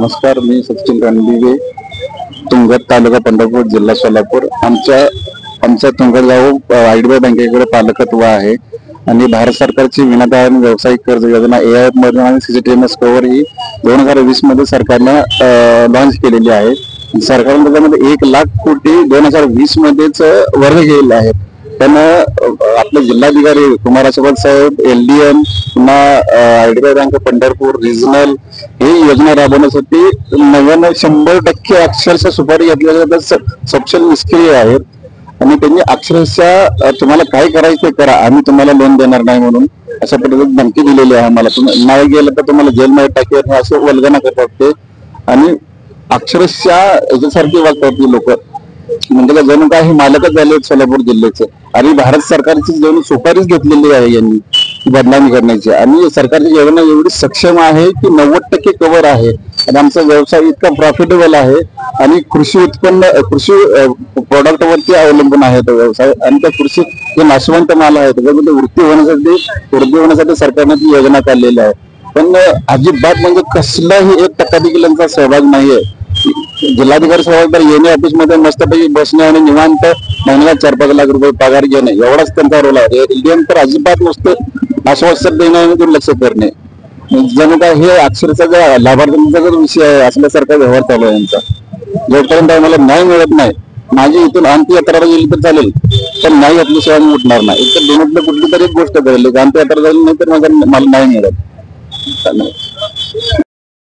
नमस्कार, मी सचिन रणदिवे, तुंगत तालुका पंढरपूर जिल्हा सोलापूर। आमच्या तुंगत गाव आयडीबीआय बँकेकडे पालकत्व आहे आणि भारत सरकारची विनातारण व्यावसायिक कर्ज योजना AIF मध्ये आणि CGTMS कव्हर ही 2020 मध्ये सरकारने लॉन्च केलेली आहे। सरकारने त्यामध्ये 1 लाख कोटी 2020 मध्येच वर्ग केलेले आहेत। पण आपले जिल्हाधिकारी कुमार आशीर्वाद साहेब, LDM, पुन्हा आयडीबीआय बँक पंढरपूर रिजनल ही योजना राबवण्यासाठी 99-100% अक्षरशः सुपारी घेतलेल्या सक्षम निष्क्रिय आहेत आणि त्यांनी अक्षरशः तुम्हाला काय करायचं ते करा, आम्ही तुम्हाला लोन देणार नाही म्हणून अशा पद्धतीने धमकी दिलेली आहे आम्हाला। तुम्ही नाही गेलं तर तुम्हाला जेलमध्ये टाकेल असे वल्गना करतात ते आणि अक्षरशः याच्यासारखी वागतात ती लोक, म्हणजे जणू काही मालकच झाले सोलापूर जिल्ह्याचे आणि भारत सरकारची जणू सुपारीच घेतलेली आहे यांनी बदनामी करण्याची। आणि सरकारची योजना एवढी सक्षम आहे की 90% कव्हर आहे आणि आमचा व्यवसाय इतका प्रॉफिटेबल आहे आणि कृषी प्रोडक्ट वरती अवलंबून आहे तो व्यवसाय आणि त्या कृषी जे नाशवंत माल आहे त्याच्यामध्ये वृद्धी होण्यासाठी सरकारने ती योजना काढलेली आहे। पण अजिबात म्हणजे कसलाही 1% देखील त्यांचा सहभाग नाहीये। जिल्हाधिकारी साहेब येणे ऑफिस मध्ये मस्तपैकी बसणे आणि निवांत महिन्याला 4-5 लाख रुपये पगार घेणे एवढाच त्यांचा रोल आहे। LDM तर अजिबात नुसते आश्वासन देणे आणि दुर्लक्ष करणे, जणू काय हे अक्षरशः लाभार्थ्यांचा जर विषय आहे असल्यासारखा व्यवहार चालू आहे यांचा। जोपर्यंत आम्हाला न्याय मिळत नाही, माझी इथून अंत्ययात्रा गेली तर चालेल पण न्याय घेतल्याशिवाय मी उठणार नाही। एक तर दोन्हीतलं कुठली तरी एक गोष्ट करेल, अंत्ययात्रा झाली नाही तर मला न्याय मिळत।